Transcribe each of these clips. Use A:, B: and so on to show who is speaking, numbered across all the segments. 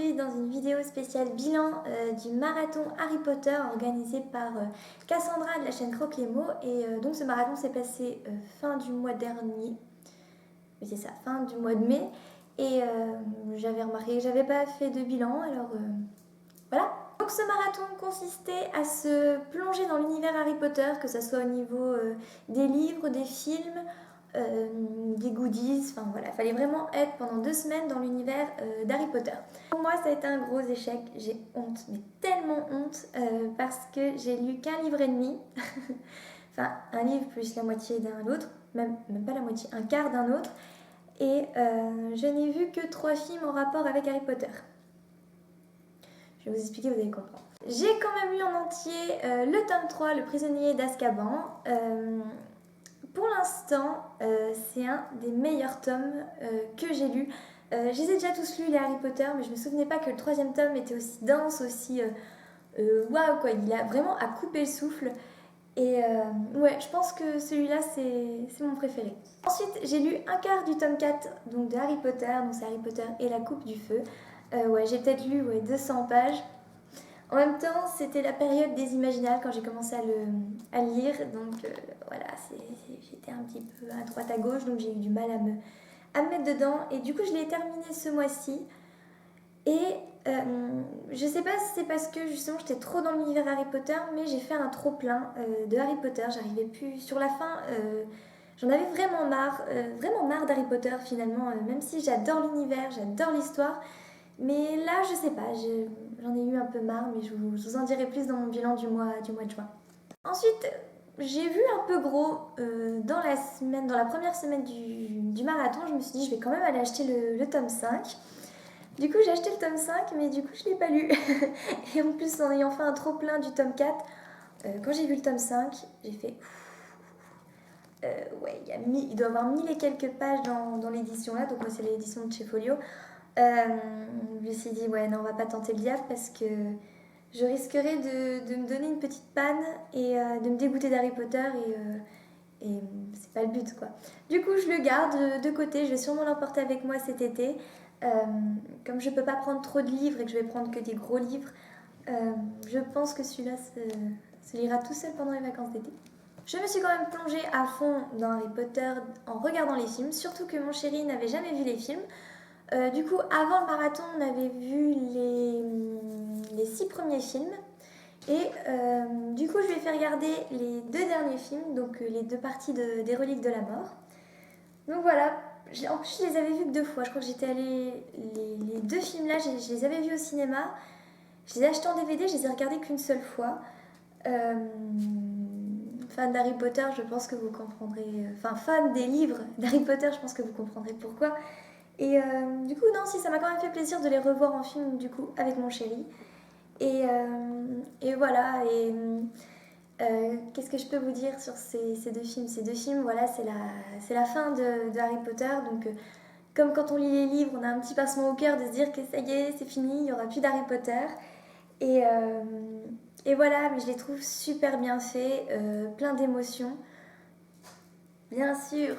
A: aujourd'hui dans une vidéo spéciale bilan du marathon Harry Potter organisé par Cassandra de la chaîne Croque les mots. Et donc ce marathon s'est passé fin du mois dernier, oui c'est ça, fin du mois de mai. Et j'avais remarqué que j'avais pas fait de bilan, alors voilà. Donc ce marathon consistait à se plonger dans l'univers Harry Potter, que ce soit au niveau des livres, des films, des goodies, enfin voilà, il fallait vraiment être pendant 2 semaines dans l'univers d'Harry Potter. Pour moi ça a été un gros échec, j'ai honte, mais tellement honte, parce que j'ai lu qu'un livre et demi, enfin un livre plus la moitié d'un autre, même pas la moitié, un quart d'un autre, et je n'ai vu que 3 films en rapport avec Harry Potter. Je vais vous expliquer, vous allez comprendre. J'ai quand même lu en entier le tome 3, Le prisonnier d'Azkaban. Pour l'instant, c'est un des meilleurs tomes que j'ai lus. Je les ai déjà tous lus, les Harry Potter, mais je me souvenais pas que le 3e tome était aussi dense, aussi waouh quoi, il a vraiment à couper le souffle. Et ouais, je pense que celui-là c'est mon préféré. Ensuite, j'ai lu un quart du tome 4 donc, de Harry Potter, donc c'est Harry Potter et la Coupe du Feu. Ouais, j'ai peut-être lu 200 pages. En même temps, c'était la période des Imaginales quand j'ai commencé à le lire, donc voilà, j'étais un petit peu à droite à gauche, donc j'ai eu du mal à me mettre dedans, et du coup je l'ai terminé ce mois-ci, et je sais pas si c'est parce que justement j'étais trop dans l'univers Harry Potter, mais j'ai fait un trop plein de Harry Potter, j'arrivais plus, sur la fin, j'en avais vraiment marre d'Harry Potter finalement, même si j'adore l'univers, j'adore l'histoire. Mais là, je sais pas, j'en ai eu un peu marre, mais je vous en dirai plus dans mon bilan du mois de juin. Ensuite, j'ai vu un peu gros dans la première semaine du marathon. Je me suis dit, je vais quand même aller acheter le tome 5. Du coup, j'ai acheté le tome 5, mais du coup, je l'ai pas lu. Et en plus, en ayant fait un trop plein du tome 4, quand j'ai vu le tome 5, j'ai fait... ouais, il doit y avoir 1000 et quelques pages dans l'édition là, donc moi c'est l'édition de chez Folio. Je me suis dit, ouais, non, on va pas tenter le diable parce que je risquerais de me donner une petite panne et de me dégoûter d'Harry Potter et c'est pas le but quoi. Du coup, je le garde de côté, je vais sûrement l'emporter avec moi cet été. Euh, Comme je peux pas prendre trop de livres et que je vais prendre que des gros livres, je pense que celui-là se lira tout seul pendant les vacances d'été. Je me suis quand même plongée à fond dans Harry Potter en regardant les films, surtout que mon chéri n'avait jamais vu les films. Du coup, avant le marathon, on avait vu les 6 premiers films. Et du coup, je lui ai fait regarder les 2 derniers films, donc les 2 parties des Reliques de la Mort. Donc voilà, en plus, je les avais vus que 2 fois. Je crois que j'étais allée. Les 2 films-là, je les avais vus au cinéma. Je les ai achetés en DVD, je les ai regardés qu'une seule fois. Fan d'Harry Potter, je pense que vous comprendrez. Enfin, fan des livres d'Harry Potter, je pense que vous comprendrez pourquoi. Et du coup, non, si ça m'a quand même fait plaisir de les revoir en film, du coup, avec mon chéri. Et voilà, et qu'est-ce que je peux vous dire sur ces 2 films? Ces 2 films, voilà, c'est la fin de Harry Potter, donc comme quand on lit les livres, on a un petit pincement au cœur de se dire que ça y est, c'est fini, il n'y aura plus d'Harry Potter. Et, euh, et voilà, mais je les trouve super bien faits, plein d'émotions. Bien sûr,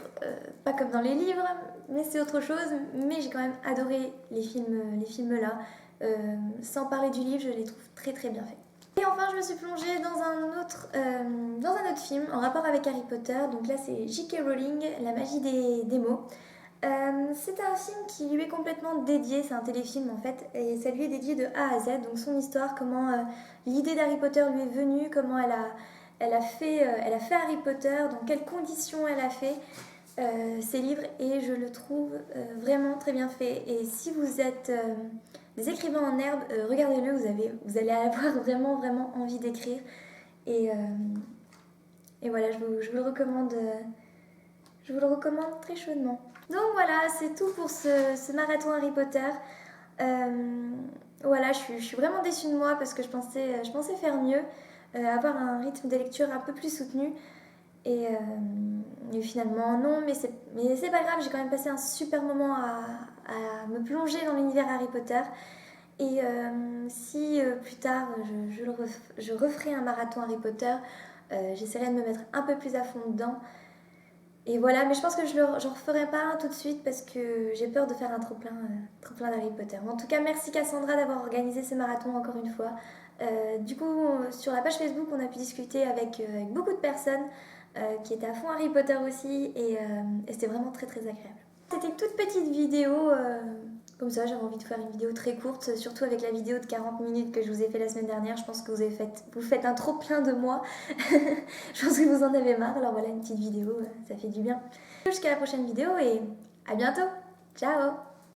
A: pas comme dans les livres, mais c'est autre chose. Mais j'ai quand même adoré les films là. Sans parler du livre, je les trouve très très bien faits. Et enfin, je me suis plongée dans un autre film en rapport avec Harry Potter. Donc là, c'est J.K. Rowling, La magie des mots. C'est un film qui lui est complètement dédié, c'est un téléfilm en fait, et ça lui est dédié de A à Z, donc son histoire, comment l'idée d'Harry Potter lui est venue, comment elle a fait Harry Potter, dans quelles conditions elle a fait ses livres, et je le trouve vraiment très bien fait. Et si vous êtes des écrivains en herbe, regardez-le, vous allez avoir vraiment envie d'écrire, et, et voilà, je vous le recommande. Je vous le recommande très chaudement. Donc voilà, c'est tout pour ce marathon Harry Potter. Voilà, je suis vraiment déçue de moi parce que je pensais faire mieux, avoir un rythme de lecture un peu plus soutenu. Et finalement, non, mais c'est pas grave, j'ai quand même passé un super moment à me plonger dans l'univers Harry Potter. Et si plus tard je referai un marathon Harry Potter, j'essaierai de me mettre un peu plus à fond dedans. Et voilà, mais je pense que j'en referai pas un tout de suite parce que j'ai peur de faire un trop plein d'Harry Potter. En tout cas, merci Cassandra d'avoir organisé ce marathon encore une fois. Du coup, sur la page Facebook, on a pu discuter avec beaucoup de personnes qui étaient à fond Harry Potter aussi et c'était vraiment très très agréable. C'était une toute petite vidéo, comme ça j'avais envie de faire une vidéo très courte, surtout avec la vidéo de 40 minutes que je vous ai fait la semaine dernière. Je pense que vous faites un trop plein de moi. Je pense que vous en avez marre, alors voilà une petite vidéo, ça fait du bien. Jusqu'à la prochaine vidéo et à bientôt. Ciao.